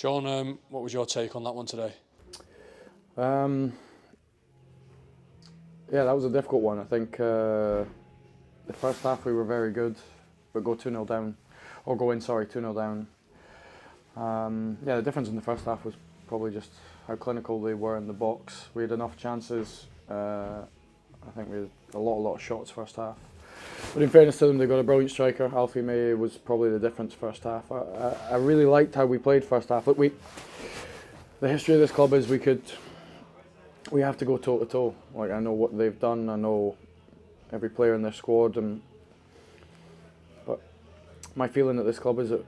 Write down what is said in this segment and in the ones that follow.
Shaun, what was your take on that one today? Yeah, that was a difficult one. I think the first half we were very good, but go 2-0 down, or go in, sorry, 2-0 down. Yeah, the difference in the first half was probably just how clinical they were in the box. We had enough chances. I think we had a lot of shots first half. But in fairness to them, they got a brilliant striker. Alfie May was probably the difference first half. I really liked how we played first half. Look, the history of this club is we have to go toe to toe. Like, I know what they've done. I know every player in their squad, but my feeling at this club is that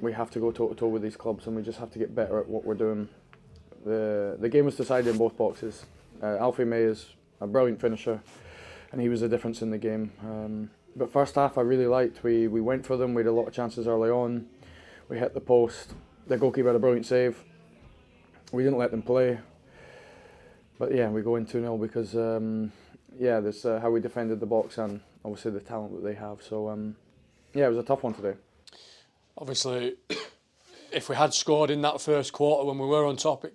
we have to go toe to toe with these clubs, and we just have to get better at what we're doing. The game was decided in both boxes. Alfie May is a brilliant finisher, and he was the difference in the game. But first half I really liked. We went for them. We had a lot of chances early on. We hit the post. The goalkeeper had a brilliant save. We didn't let them play. But yeah, we go in 2-0 because yeah, there's how we defended the box and obviously the talent that they have. So yeah, it was a tough one today. Obviously, if we had scored in that first quarter when we were on top, it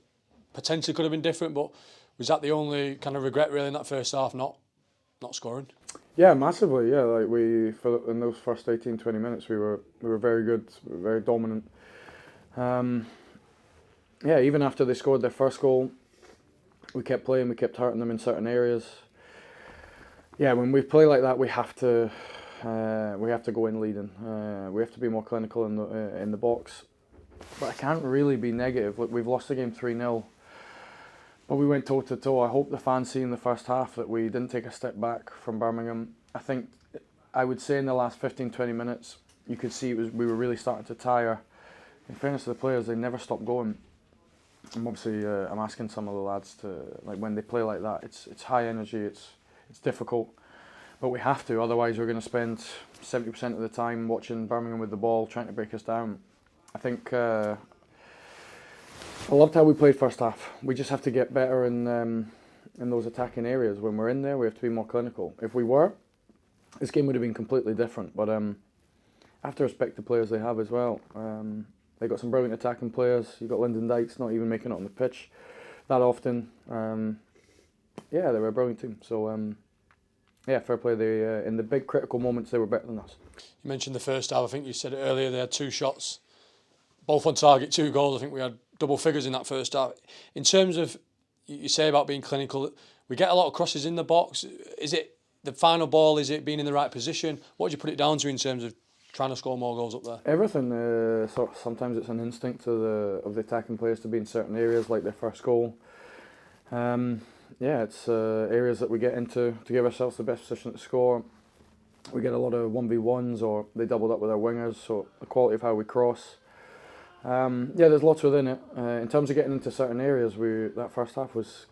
potentially could have been different. But was that the only kind of regret really in that first half, not scoring? Yeah, massively. Yeah, like in those first 18-20 minutes, we were very good, we were very dominant. Yeah, even after they scored their first goal, we kept playing, we kept hurting them in certain areas. Yeah, when we play like that, we have to go in leading. We have to be more clinical in the box. But I can't really be negative. Look, we've lost the game 3-0, but we went toe to toe. I hope the fans see in the first half that we didn't take a step back from Birmingham. I would say in the last 15-20 minutes, you could see we were really starting to tire. In fairness to the players, they never stopped going. I'm obviously I'm asking some of the lads to, like, when they play like that, it's high energy, it's difficult, but we have to. Otherwise, we're going to spend 70% of the time watching Birmingham with the ball, trying to break us down. I think I loved how we played first half. We just have to get better in those attacking areas. When we're in there, we have to be more clinical. If we were, this game would have been completely different. But I have to respect the players they have as well. They got some brilliant attacking players. You've got Lyndon Dykes not even making it on the pitch that often. Yeah, they were a brilliant team. So yeah, fair play. They in the big critical moments, they were better than us. You mentioned the first half. I think you said it earlier. They had 2 shots, both on target, 2 goals. I think we had double figures in that first half. In terms of, you say about being clinical, we get a lot of crosses in the box. Is it the final ball? Is it being in the right position? What would you put it down to in terms of trying to score more goals up there? Everything. Sometimes it's an instinct of the attacking players to be in certain areas, like their first goal. Yeah, it's areas that we get into to give ourselves the best position to score. We get a lot of 1v1s, or they doubled up with our wingers, so the quality of how we cross. Yeah, there's lots within it. In terms of getting into certain areas, that first half was,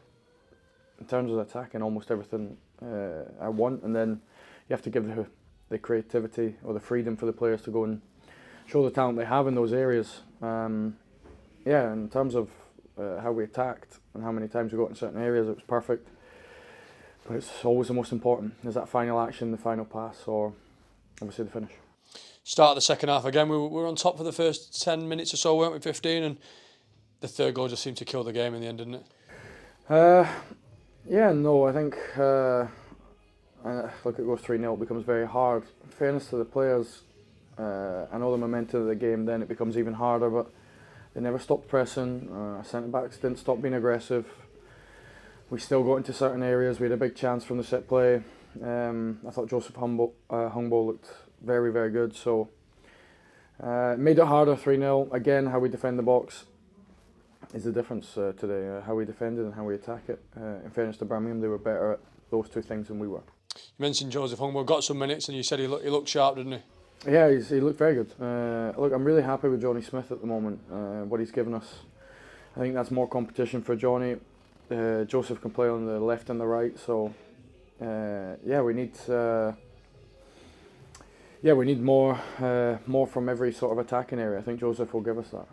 in terms of attacking, almost everything I want, and then you have to give the creativity or the freedom for the players to go and show the talent they have in those areas. Yeah, in terms of how we attacked and how many times we got in certain areas, it was perfect. But it's always the most important, is that final action, the final pass, or obviously the finish. Start of the second half again, we were on top for the first 10 minutes or so, weren't we, 15, and the third goal just seemed to kill the game in the end, didn't it? Yeah, no, I think, look, it goes 3-0, it becomes very hard. In fairness to the players, I know the momentum of the game, then it becomes even harder, but they never stopped pressing. Our centre-backs didn't stop being aggressive. We still got into certain areas. We had a big chance from the set play. I thought Joseph Hungbo looked very, very good. So it made it harder, 3-0. Again, how we defend the box is the difference today. How we defended and how we attack it. In fairness to Birmingham, they were better at those 2 things than we were. You mentioned Joseph Hungbo got some minutes, and you said he looked sharp, didn't he? Yeah, he looked very good. Look, I'm really happy with Johnny Smith at the moment, what he's given us. I think that's more competition for Johnny. Joseph can play on the left and the right, so yeah, we need more from every sort of attacking area. I think Joseph will give us that.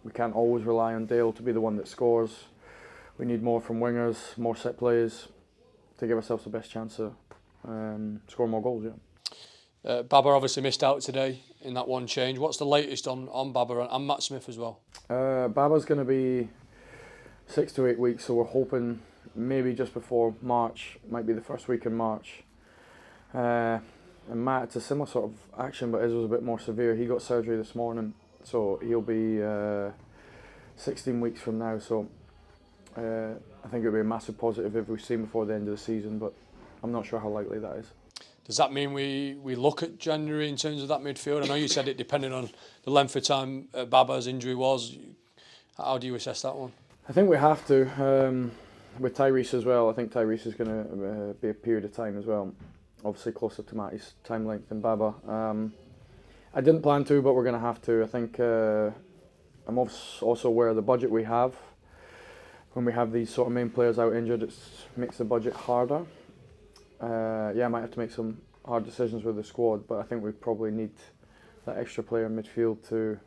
We can't always rely on Dale to be the one that scores. We need more from wingers, more set plays, to give ourselves the best chance to score more goals. Yeah. Baba obviously missed out today. in that one change. What's the latest on Baba and Matt Smith as well? Baba's going to be 6 to 8 weeks, so we're hoping maybe just before March, might be the first week in March. And Matt, it's a similar sort of action, but his was a bit more severe. He got surgery this morning, so he'll be 16 weeks from now. So I think it'll be a massive positive if we see him before the end of the season, but I'm not sure how likely that is. Does that mean we look at January in terms of that midfield? I know you said it depended on the length of time Baba's injury was. How do you assess that one? I think we have to. With Tyrese as well, I think Tyrese is going to be a period of time as well. Obviously closer to Matty's time length than Baba. I didn't plan to, but we're going to have to. I think I'm also aware of the budget we have. When we have these sort of main players out injured, it makes the budget harder. I might have to make some hard decisions with the squad, but I think we probably need that extra player in midfield to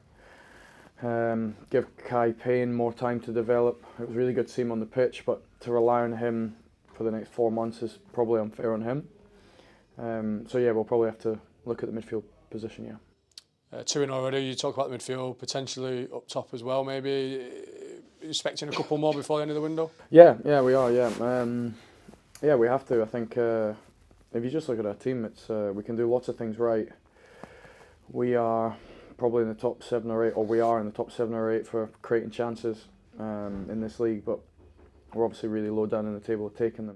give Kai Payne more time to develop. It was really good to see him on the pitch, but to rely on him for the next 4 months is probably unfair on him. We'll probably have to look at the midfield position, yeah. 2 in already, you talk about the midfield, potentially up top as well, maybe. Expecting a couple more before the end of the window? Yeah, we are, yeah, we have to. I think if you just look at our team, it's we can do lots of things right. We are probably in the top 7 or 8, or we are in the top 7 or 8 for creating chances in this league, but we're obviously really low down in the table of taking them.